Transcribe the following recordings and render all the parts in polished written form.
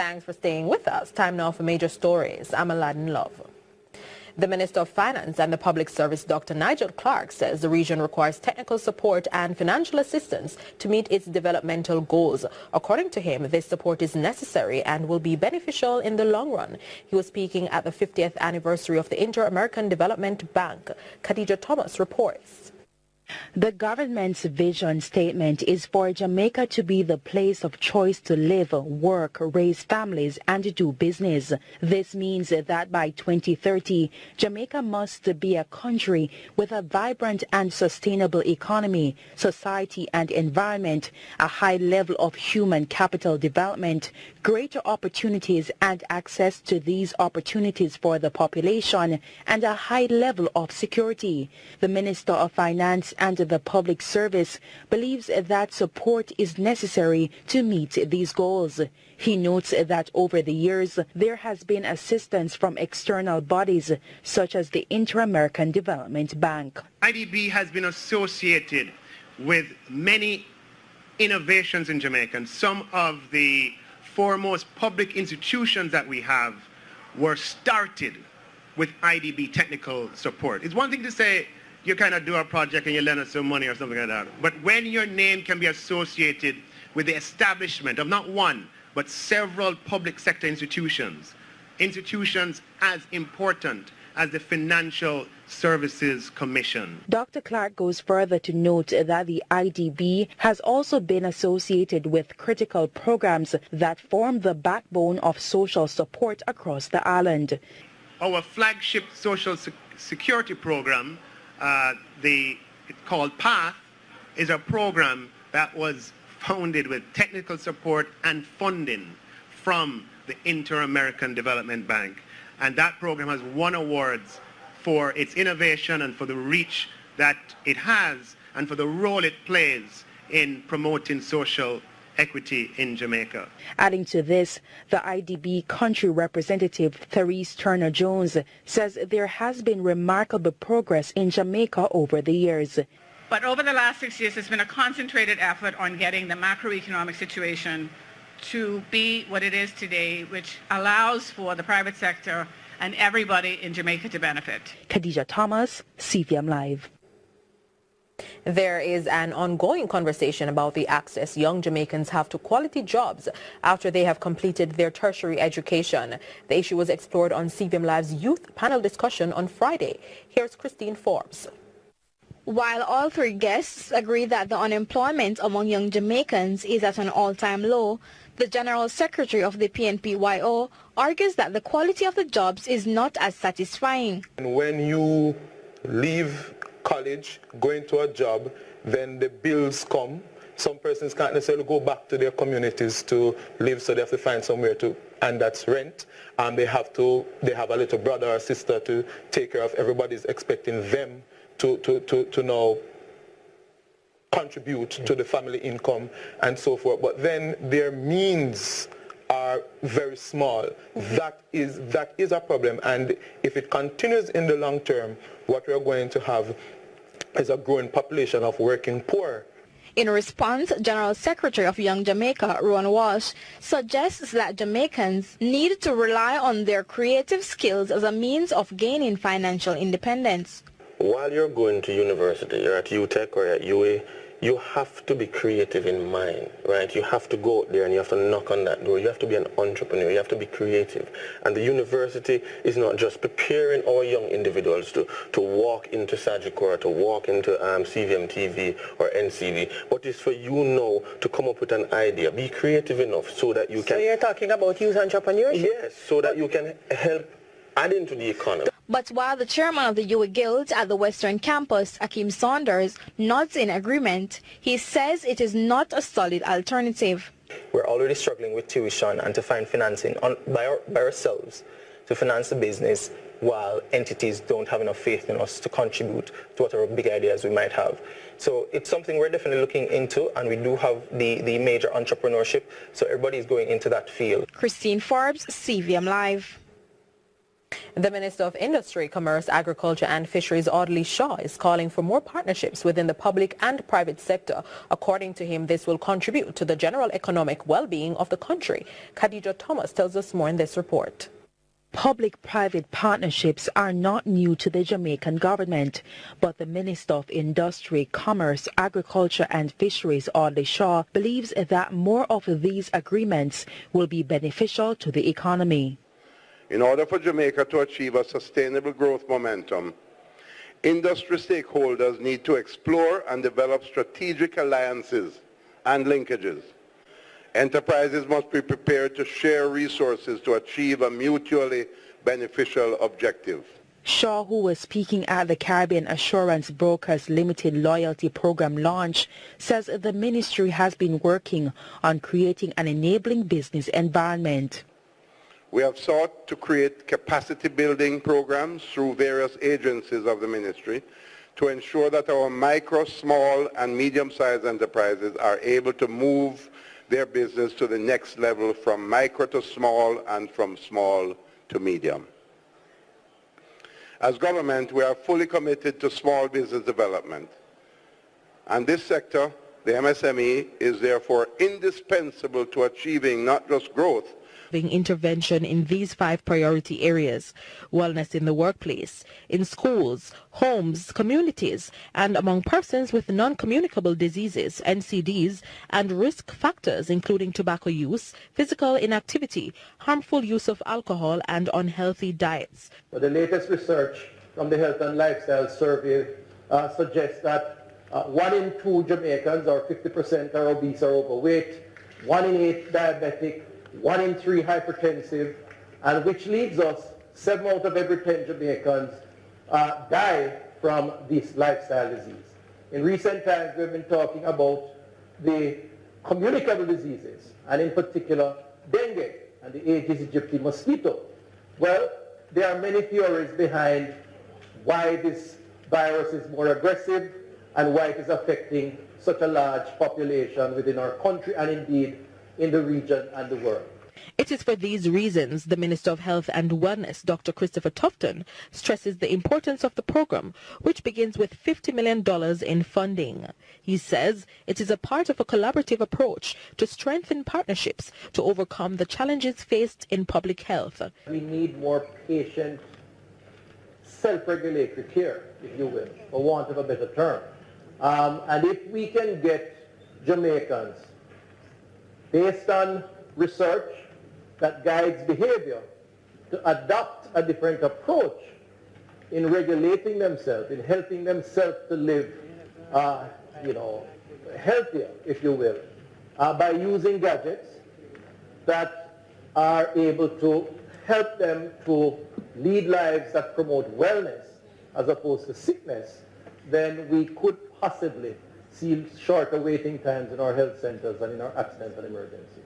Thanks for staying with us. Time now for major stories. I'm Aladdin Love. The Minister of Finance and the Public Service, Dr. Nigel Clark, says the region requires technical support and financial assistance to meet its developmental goals. According to him, this support is necessary and will be beneficial in the long run. He was speaking at the 50th anniversary of the Inter-American Development Bank. Khadija Thomas reports. The government's vision statement is for Jamaica to be the place of choice to live, work, raise families, and do business. This means that by 2030, Jamaica must be a country with a vibrant and sustainable economy, society and environment, a high level of human capital development, greater opportunities and access to these opportunities for the population, and a high level of security. The Minister of Finance and the Public Service believes that support is necessary to meet these goals. He notes that over the years, there has been assistance from external bodies such as the Inter-American Development Bank. IDB has been associated with many innovations in Jamaica, and some of the foremost public institutions that we have were started with IDB technical support. It's one thing to say you kind of do a project and you lend us some money or something like that, but when your name can be associated with the establishment of not one, but several public sector institutions as important as the Financial Services Commission. Dr. Clark goes further to note that the IDB has also been associated with critical programs that form the backbone of social support across the island. Our flagship social security program, it's called PATH, is a program that was founded with technical support and funding from the Inter-American Development Bank. And that program has won awards for its innovation and for the reach that it has and for the role it plays in promoting social equity in Jamaica. Adding to this, the IDB country representative Therese Turner-Jones says there has been remarkable progress in Jamaica over the years. But over the last 6 years, there's been a concentrated effort on getting the macroeconomic situation to be what it is today, which allows for the private sector and everybody in Jamaica to benefit. Khadija Thomas, CVM Live. There is an ongoing conversation about the access young Jamaicans have to quality jobs after they have completed their tertiary education. The issue was explored on CVM Live's youth panel discussion on Friday. Here's Christine Forbes. While all three guests agree that the unemployment among young Jamaicans is at an all-time low, the General Secretary of the PNP argues that the quality of the jobs is not as satisfying. When you leave college, go into a job, then the bills come. Some persons can't necessarily go back to their communities to live, so they have to find somewhere to, and that's rent. And they have a little brother or sister to take care of. Everybody's expecting them to now contribute to the family income and so forth. But then their means are very small. That is a problem, and if it continues in the long term, what we're going to have is a growing population of working poor. In response, General Secretary of Young Jamaica, Rowan Walsh, suggests that Jamaicans need to rely on their creative skills as a means of gaining financial independence. While you're going to university, you're at UTech or at UA, you have to be creative in mind, right? You have to go out there and you have to knock on that door. You have to be an entrepreneur. You have to be creative. And the university is not just preparing our young individuals to walk into Sagicor, to walk into CVM TV or NCV, but it's for you now to come up with an idea. Be creative enough so that you can... So you're talking about youth entrepreneurship? Yes, so that you can help add into the economy. But while the chairman of the UA Guild at the Western Campus, Akeem Saunders, nods in agreement, he says it is not a solid alternative. We're already struggling with tuition and to find financing by ourselves to finance the business, while entities don't have enough faith in us to contribute to whatever big ideas we might have. So it's something we're definitely looking into, and we do have the major entrepreneurship, so everybody is going into that field. Christine Forbes, CVM Live. The Minister of Industry, Commerce, Agriculture and Fisheries, Audley Shaw, is calling for more partnerships within the public and private sector. According to him, this will contribute to the general economic well-being of the country. Khadija Thomas tells us more in this report. Public-private partnerships are not new to the Jamaican government, but the Minister of Industry, Commerce, Agriculture and Fisheries, Audley Shaw, believes that more of these agreements will be beneficial to the economy. In order for Jamaica to achieve a sustainable growth momentum, industry stakeholders need to explore and develop strategic alliances and linkages. Enterprises must be prepared to share resources to achieve a mutually beneficial objective. Shaw, who was speaking at the Caribbean Assurance Brokers Limited Loyalty Program launch, says the ministry has been working on creating an enabling business environment. We have sought to create capacity building programs through various agencies of the ministry to ensure that our micro, small and medium-sized enterprises are able to move their business to the next level from micro to small and from small to medium. As government, we are fully committed to small business development. And this sector, the MSME, is therefore indispensable to achieving not just growth, intervention in these 5 priority areas: wellness in the workplace, in schools, homes, communities, and among persons with non-communicable diseases, NCDs, and risk factors including tobacco use, physical inactivity, harmful use of alcohol, and unhealthy diets. The latest research from the Health and Lifestyle Survey suggests that 1 in 2 Jamaicans, or 50%, are obese or overweight, 1 in 8 diabetic, 1 in 3 hypertensive, and which leads us 7 out of every 10 Jamaicans die from this lifestyle disease. In recent times, we've been talking about the communicable diseases, and in particular, dengue and the Aedes aegypti mosquito. Well, there are many theories behind why this virus is more aggressive and why it is affecting such a large population within our country and indeed in the region and the world. It is for these reasons the Minister of Health and Wellness, Dr. Christopher Tufton, stresses the importance of the program, which begins with $50 million in funding. He says it is a part of a collaborative approach to strengthen partnerships to overcome the challenges faced in public health. We need more patient self-regulatory care, if you will, for want of a better term. And if we can get Jamaicans, based on research that guides behavior, to adopt a different approach in regulating themselves, in helping themselves to live, healthier, if you will, by using gadgets that are able to help them to lead lives that promote wellness as opposed to sickness, then we could possibly see shorter waiting times in our health centers and in our accident and emergency.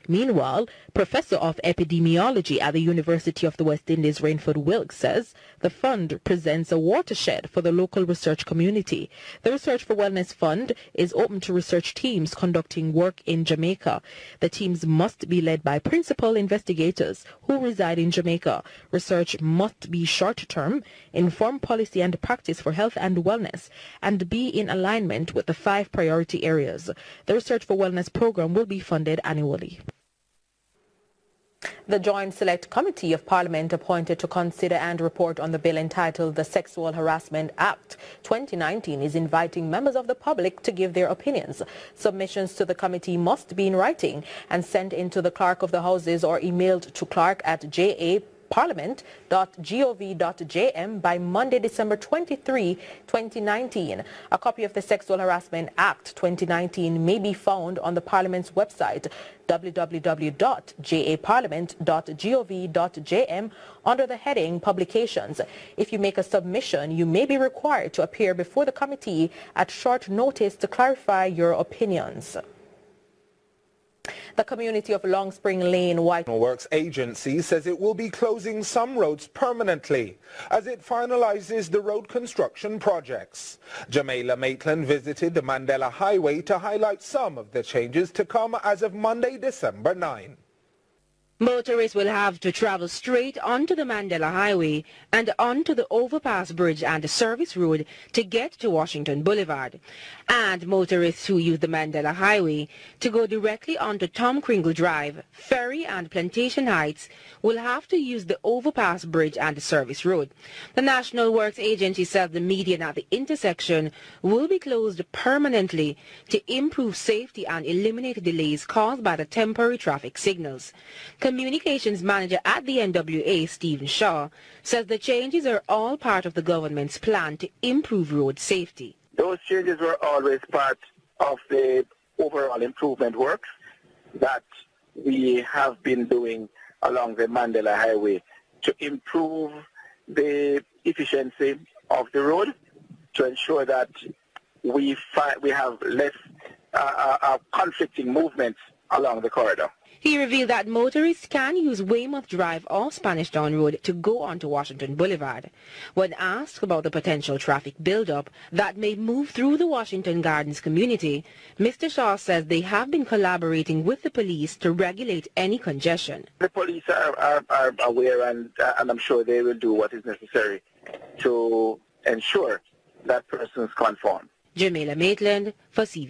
Meanwhile, Professor of Epidemiology at the University of the West Indies, Rainford Wilkes, says the fund presents a watershed for the local research community. The Research for Wellness Fund is open to research teams conducting work in Jamaica. The teams must be led by principal investigators who reside in Jamaica. Research must be short-term, inform policy and practice for health and wellness, and be in alignment with the 5 priority areas. The Research for Wellness program will be funded annually. The Joint Select Committee of Parliament appointed to consider and report on the bill entitled the Sexual Harassment Act 2019 is inviting members of the public to give their opinions. Submissions to the committee must be in writing and sent in to the Clerk of the Houses or emailed to clerk@japarliament.gov.jm by Monday, December 23, 2019. A copy of the Sexual Harassment Act 2019 may be found on the Parliament's website, www.japarliament.gov.jm, under the heading Publications. If you make a submission, you may be required to appear before the committee at short notice to clarify your opinions. The community of Long Spring Lane White Works Agency says it will be closing some roads permanently as it finalizes the road construction projects. Jamaica Maitland visited the Mandela Highway to highlight some of the changes to come as of Monday, December 9. Motorists will have to travel straight onto the Mandela Highway and onto the overpass bridge and the service road to get to Washington Boulevard. And motorists who use the Mandela Highway to go directly onto Tom Kringle Drive, Ferry and Plantation Heights will have to use the overpass bridge and the service road. The National Works Agency says the median at the intersection will be closed permanently to improve safety and eliminate delays caused by the temporary traffic signals. Communications manager at the NWA, Stephen Shaw, says the changes are all part of the government's plan to improve road safety. Those changes were always part of the overall improvement works that we have been doing along the Mandela Highway to improve the efficiency of the road, to ensure that we have less conflicting movements along the corridor. He revealed that motorists can use Weymouth Drive or Spanish Town Road to go onto Washington Boulevard. When asked about the potential traffic buildup that may move through the Washington Gardens community, Mr. Shaw says they have been collaborating with the police to regulate any congestion. The police are aware, and I'm sure they will do what is necessary to ensure that persons conform. Jamaica Maitland for CV.